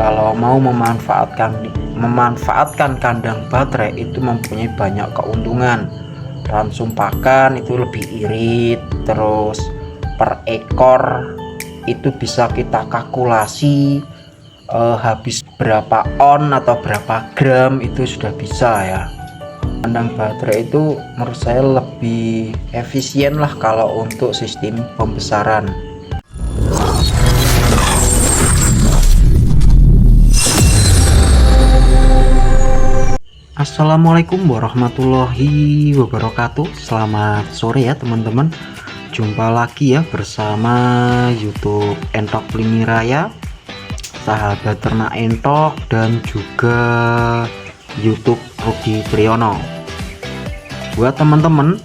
kalau mau memanfaatkan kandang baterai itu mempunyai banyak keuntungan. Ransum pakan itu lebih irit, terus per ekor itu bisa kita kalkulasi habis berapa on atau berapa gram, itu sudah bisa ya. Kandang baterai itu menurut saya lebih efisien lah kalau untuk sistem pembesaran. Assalamualaikum warahmatullahi wabarakatuh. Selamat sore ya teman-teman. Jumpa lagi ya bersama YouTube Entok Plingi Raya, sahabat ternak entok, dan juga YouTube Rudi Priyono. Buat teman-teman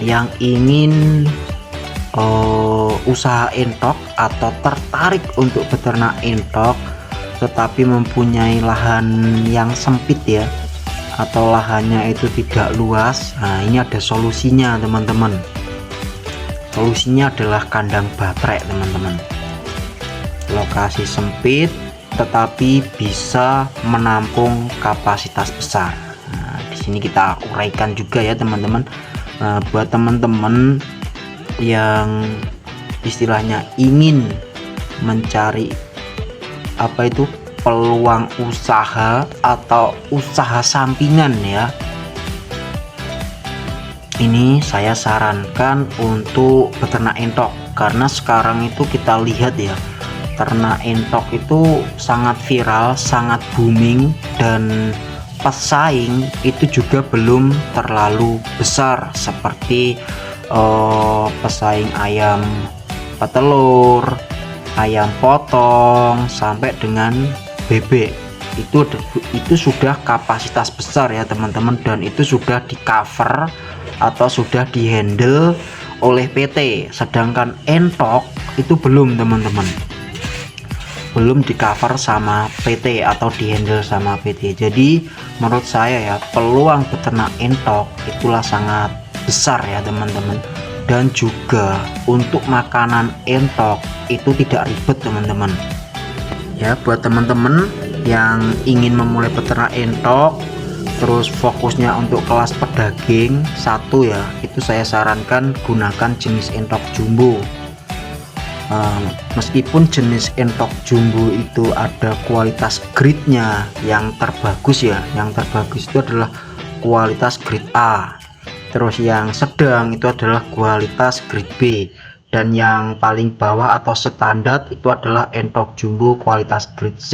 yang ingin usaha entok atau tertarik untuk beternak entok tetapi mempunyai lahan yang sempit ya, atau lahannya itu tidak luas, nah ini ada solusinya teman-teman. Solusinya adalah kandang baterai teman-teman. Lokasi sempit tetapi bisa menampung kapasitas besar. Nah, di sini kita uraikan juga ya teman-teman. Nah, buat teman-teman yang istilahnya ingin mencari peluang usaha atau usaha sampingan ya, ini saya sarankan untuk beternak entok, karena sekarang itu kita lihat ya, ternak entok itu sangat viral, sangat booming, dan pesaing itu juga belum terlalu besar seperti pesaing ayam petelur, ayam potong, sampai dengan bebek. Itu sudah kapasitas besar ya teman-teman, dan itu sudah di cover atau sudah di handle oleh PT. Sedangkan entok itu belum teman-teman, belum di cover sama PT atau di handle sama PT. Jadi menurut saya ya, peluang beternak entok itulah sangat besar ya teman-teman. Dan juga untuk makanan entok itu tidak ribet teman-teman ya. Buat teman-teman yang ingin memulai beternak entok terus fokusnya untuk kelas pedaging satu ya, itu saya sarankan gunakan jenis entok jumbo. Meskipun jenis entok jumbo itu ada kualitas grade-nya yang terbagus ya, yang terbagus itu adalah kualitas grade A, terus yang sedang itu adalah kualitas grade B, dan yang paling bawah atau standar itu adalah entok jumbo kualitas grade C.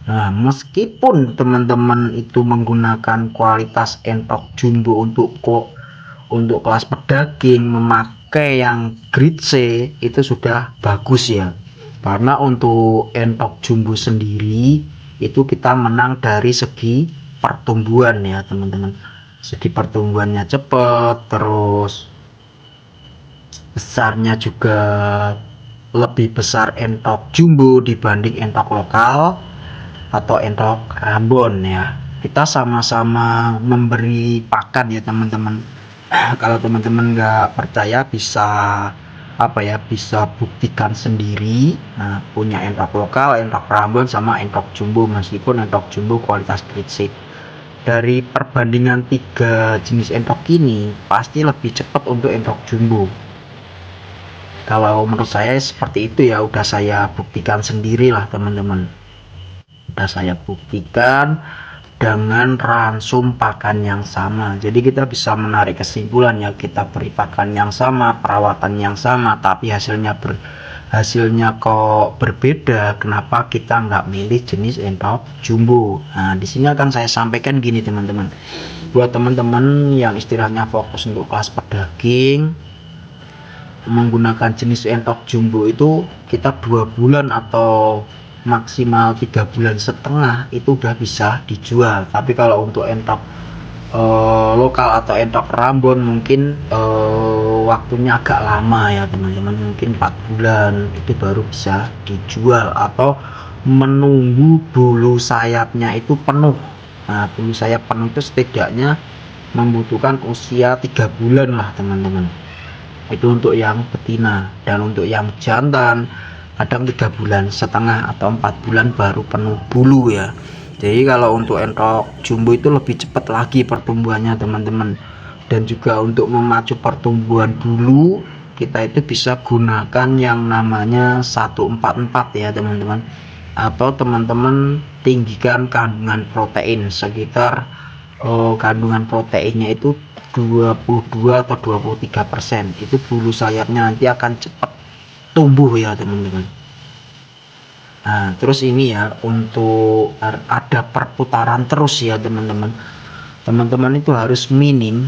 Nah, meskipun teman-teman itu menggunakan kualitas entok jumbo untuk kelas pedaging, memakai yang grade C itu sudah bagus ya, karena untuk entok jumbo sendiri itu kita menang dari segi pertumbuhan ya teman-teman. Segi pertumbuhannya cepat, terus besarnya juga lebih besar entok jumbo dibanding entok lokal atau entok Rambon ya. Kita sama-sama memberi pakan ya teman-teman. Kalau teman-teman nggak percaya bisa bisa buktikan sendiri. Nah, punya entok lokal, entok Rambon, sama entok jumbo, meskipun entok jumbo kualitas grade C. Dari perbandingan 3 jenis entok ini pasti lebih cepat untuk entok jumbo. Kalau menurut saya seperti itu ya, udah saya buktikan sendiri lah teman-teman. Udah saya buktikan dengan ransum pakan yang sama. Jadi kita bisa menarik kesimpulan ya, kita beri pakan yang sama, perawatan yang sama, tapi hasilnya kok berbeda. Kenapa kita nggak milih jenis entok jumbo? Nah, di sini akan saya sampaikan gini teman-teman. Buat teman-teman yang istilahnya fokus untuk kelas pedaging, menggunakan jenis entok jumbo itu kita 2 bulan atau maksimal 3,5 bulan itu udah bisa dijual. Tapi kalau untuk entok lokal atau entok Rambon mungkin waktunya agak lama ya teman-teman, mungkin 4 bulan itu baru bisa dijual, atau menunggu bulu sayapnya itu penuh. Nah, bulu sayap penuh itu setidaknya membutuhkan usia 3 bulan lah teman-teman. Itu untuk yang betina. Dan untuk yang jantan kadang 3,5 bulan atau 4 bulan baru penuh bulu ya. Jadi kalau untuk entok jumbo itu lebih cepat lagi pertumbuhannya teman-teman. Dan juga untuk memacu pertumbuhan bulu, kita itu bisa gunakan yang namanya 144 ya teman-teman, atau teman-teman tinggikan kandungan protein sekitar kandungan proteinnya itu 22 atau 23%. Itu bulu sayapnya nanti akan cepat tumbuh ya teman-teman. Nah terus ini ya, untuk ada perputaran terus ya teman-teman. Teman-teman itu harus minim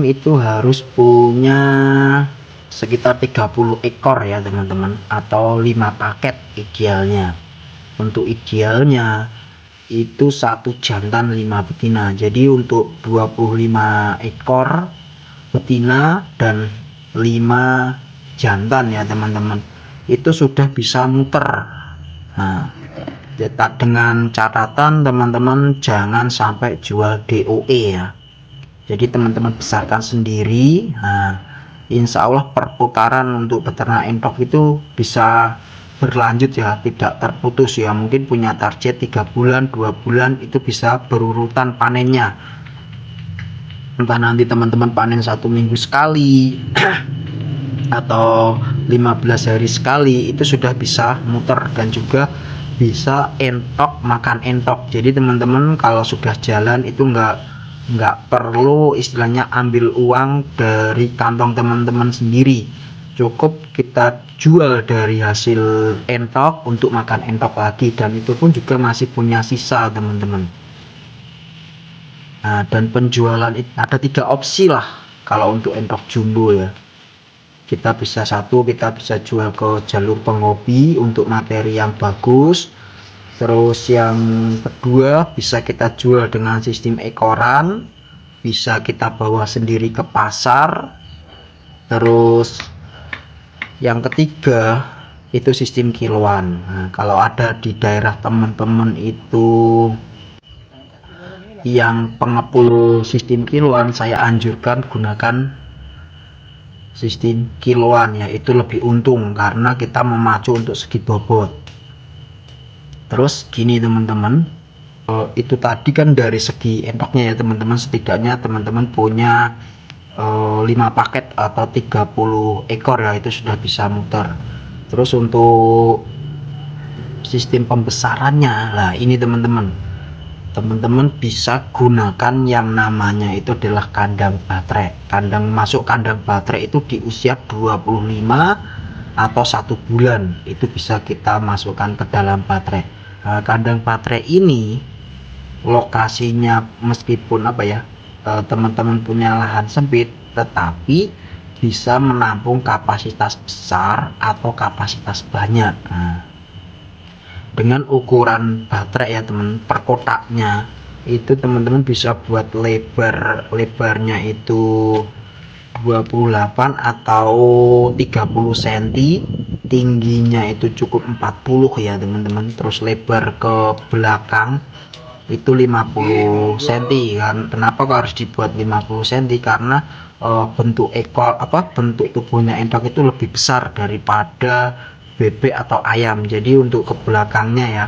itu harus punya sekitar 30 ekor ya teman-teman, atau 5 paket idealnya. Untuk idealnya itu 1 jantan 5 betina. Jadi untuk 25 ekor betina dan 5 jantan ya teman-teman, itu sudah bisa muter. Nah dengan catatan teman-teman jangan sampai jual DOE ya. Jadi teman-teman besarkan sendiri. Nah insya Allah perputaran untuk peternak entok itu bisa berlanjut ya, tidak terputus ya. Mungkin punya target 3 bulan 2 bulan itu bisa berurutan panennya, entah nanti teman-teman panen 1 minggu sekali atau 15 hari sekali, itu sudah bisa muter dan juga bisa entok makan entok. Jadi teman-teman kalau sudah jalan itu nggak perlu istilahnya ambil uang dari kantong teman-teman sendiri, cukup kita jual dari hasil entok untuk makan entok lagi, dan itu pun juga masih punya sisa teman-teman. Nah dan penjualan ada 3 opsi lah kalau untuk entok jumbo ya. Kita bisa jual ke jalur penghobi untuk materi yang bagus. Terus yang kedua bisa kita jual dengan sistem ekoran, bisa kita bawa sendiri ke pasar. Terus yang ketiga itu sistem kiloan. Nah, kalau ada di daerah teman-teman itu yang pengepul sistem kiloan, saya anjurkan gunakan sistem kiloan ya, itu lebih untung karena kita memacu untuk segi bobot. Terus gini teman-teman, itu tadi kan dari segi entoknya ya teman-teman, setidaknya teman-teman punya 5 paket atau 30 ekor ya, itu sudah bisa muter. Terus untuk sistem pembesarannya lah ini teman-teman bisa gunakan yang namanya itu adalah kandang baterai. Masuk kandang baterai itu di usia 25 atau 1 bulan itu bisa kita masukkan ke dalam baterai. Kandang baterai ini lokasinya meskipun teman-teman punya lahan sempit, tetapi bisa menampung kapasitas besar atau kapasitas banyak. Dengan ukuran baterai ya teman, per kotaknya itu teman-teman bisa buat lebarnya itu 28 atau 30 cm, tingginya itu cukup 40 ya teman-teman. Terus lebar ke belakang itu 50 cm kan. Kenapa kok harus dibuat 50 cm? Karena bentuk bentuk tubuhnya entok itu lebih besar daripada bebek atau ayam. Jadi untuk ke belakangnya ya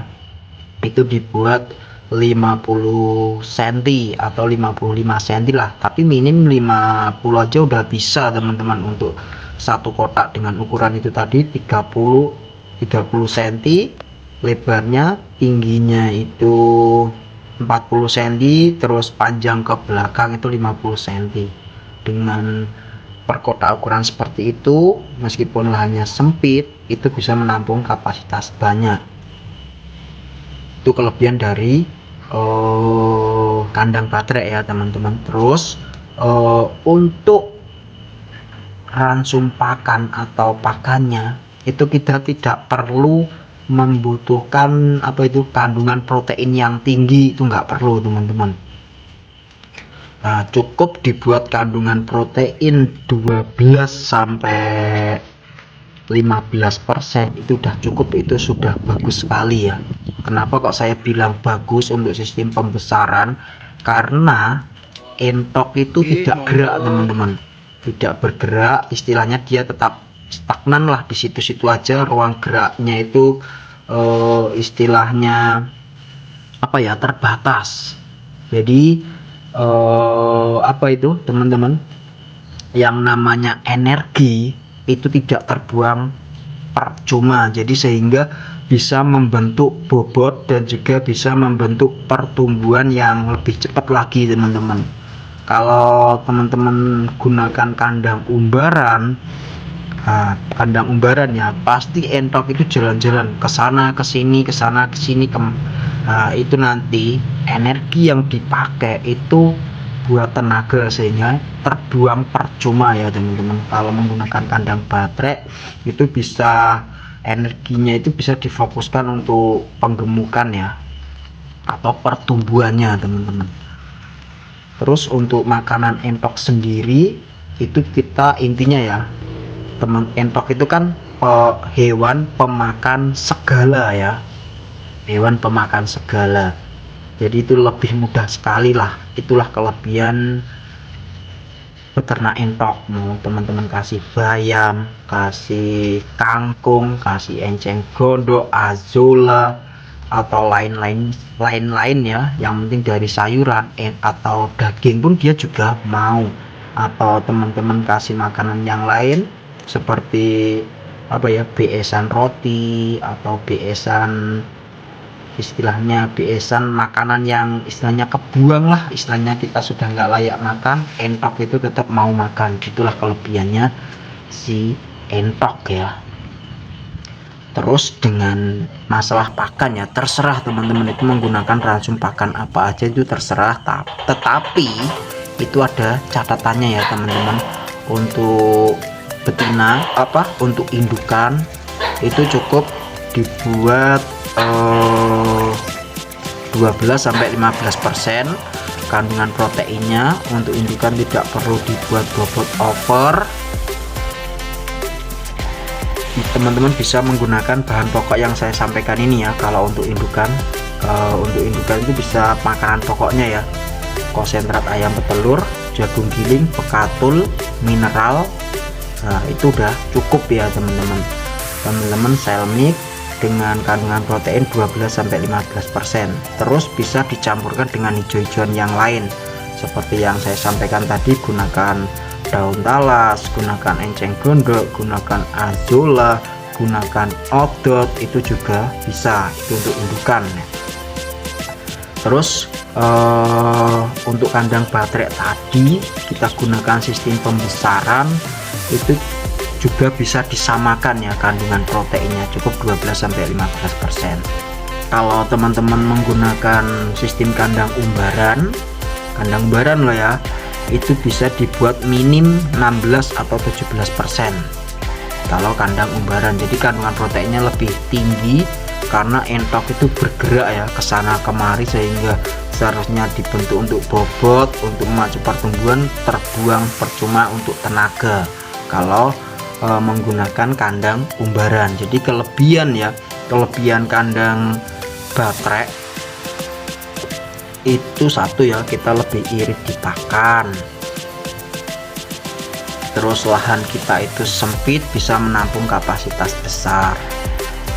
itu dibuat 50 cm atau 55 cm lah, tapi minim 50 aja udah bisa teman-teman untuk satu kotak dengan ukuran itu tadi 30 cm lebarnya, tingginya itu 40 cm, terus panjang ke belakang itu 50 cm. Dengan per kotak ukuran seperti itu, meskipun lahannya sempit, itu bisa menampung kapasitas banyak. Itu kelebihan dari kandang baterai ya teman-teman. Terus untuk ransum pakan atau pakannya itu kita tidak perlu membutuhkan kandungan protein yang tinggi, itu nggak perlu teman-teman. Nah cukup dibuat kandungan protein 12 sampai 15% itu udah cukup, itu sudah bagus sekali ya. Kenapa kok saya bilang bagus untuk sistem pembesaran? Karena entok itu tidak gerak teman-teman, tidak bergerak, istilahnya dia tetap stagnan lah di situ-situ aja, ruang geraknya itu istilahnya apa ya, terbatas. Jadi apa itu teman-teman, yang namanya energi itu tidak terbuang percuma, jadi sehingga bisa membentuk bobot dan juga bisa membentuk pertumbuhan yang lebih cepat lagi teman-teman. Kalau teman-teman gunakan kandang umbaran, kandang umbaran ya pasti entok itu jalan-jalan ke sana ke sini ke sana ke sini itu nanti energi yang dipakai itu buat tenaga sehingga terbuang percuma ya teman-teman. Kalau menggunakan kandang baterai itu bisa energinya itu bisa difokuskan untuk penggemukan ya, atau pertumbuhannya teman-teman. Terus untuk makanan entok sendiri itu kita intinya ya teman, entok itu kan hewan pemakan segala ya, hewan pemakan segala. Jadi itu lebih mudah sekali lah, itulah kelebihan peternak entok. Mau teman-teman kasih bayam, kasih kangkung, kasih enceng gondok, azolla, atau lain-lain ya, yang penting dari sayuran atau daging pun dia juga mau. Atau teman-teman kasih makanan yang lain seperti apa ya, beesan roti atau beesan, istilahnya beesan makanan yang istilahnya kebuang lah, istilahnya kita sudah nggak layak makan, entok itu tetap mau makan. Itulah kelebihannya si entok ya. Terus dengan masalah pakan ya, terserah teman-teman itu menggunakan ransum pakan apa aja itu terserah, tetapi itu ada catatannya ya teman-teman. Untuk betina untuk indukan itu cukup dibuat 12-15% kandungan proteinnya. Untuk indukan tidak perlu dibuat bobot over. Teman-teman bisa menggunakan bahan pokok yang saya sampaikan ini ya. Kalau untuk indukan itu bisa makanan pokoknya ya, konsentrat ayam petelur, jagung giling, bekatul, mineral. Nah itu udah cukup ya teman-teman. Cell mix dengan kandungan protein 12-15%. Terus bisa dicampurkan dengan hijau-hijauan yang lain seperti yang saya sampaikan tadi, gunakan daun talas, gunakan enceng gondok, gunakan azolla, gunakan odot, itu juga bisa, itu untuk indukan. Terus untuk kandang baterai tadi kita gunakan sistem pembesaran, itu juga bisa disamakan ya kandungan proteinnya, cukup 12-15%. Kalau teman-teman menggunakan sistem kandang umbaran loh ya, itu bisa dibuat minim 16 atau 17% kalau kandang umbaran. Jadi kandungan proteinnya lebih tinggi karena entok itu bergerak ya ke sana kemari, sehingga seharusnya dibentuk untuk bobot, untuk memacu pertumbuhan, terbuang percuma untuk tenaga kalau menggunakan kandang umbaran. Jadi kelebihan kandang baterai itu satu ya, kita lebih irit di pakan. Terus lahan kita itu sempit, bisa menampung kapasitas besar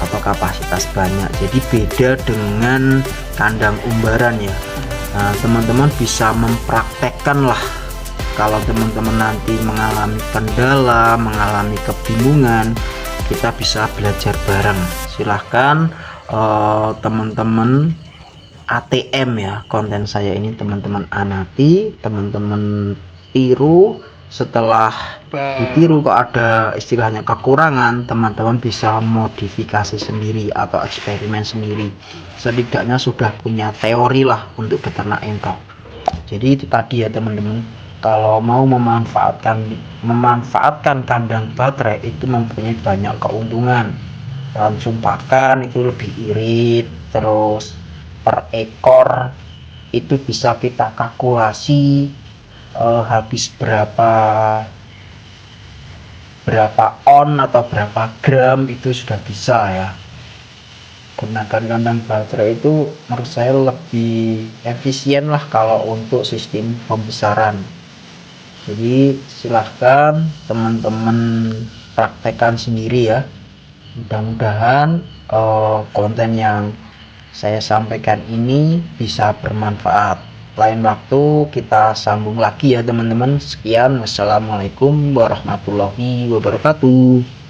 atau kapasitas banyak. Jadi beda dengan kandang umbaran ya. Nah teman-teman bisa mempraktekkan lah. Kalau teman-teman nanti mengalami kendala, mengalami kebingungan, kita bisa belajar bareng. Silahkan teman-teman ATM ya konten saya ini, teman-teman amati, teman-teman tiru. Setelah ditiru kok ada istilahnya kekurangan, teman-teman bisa modifikasi sendiri atau eksperimen sendiri. Setidaknya sudah punya teori lah untuk beternak entok. Jadi itu tadi ya teman-teman, kalau mau memanfaatkan kandang baterai itu mempunyai banyak keuntungan. Langsung pakan itu lebih irit, terus per ekor itu bisa kita kalkulasi habis berapa on atau berapa gram, itu sudah bisa ya. Gunakan kandang baterai itu menurut saya lebih efisien lah kalau untuk sistem pembesaran. Jadi silahkan teman-teman praktekkan sendiri ya. Mudah-mudahan konten yang saya sampaikan ini bisa bermanfaat. Lain waktu kita sambung lagi ya teman-teman. Sekian, wassalamualaikum warahmatullahi wabarakatuh.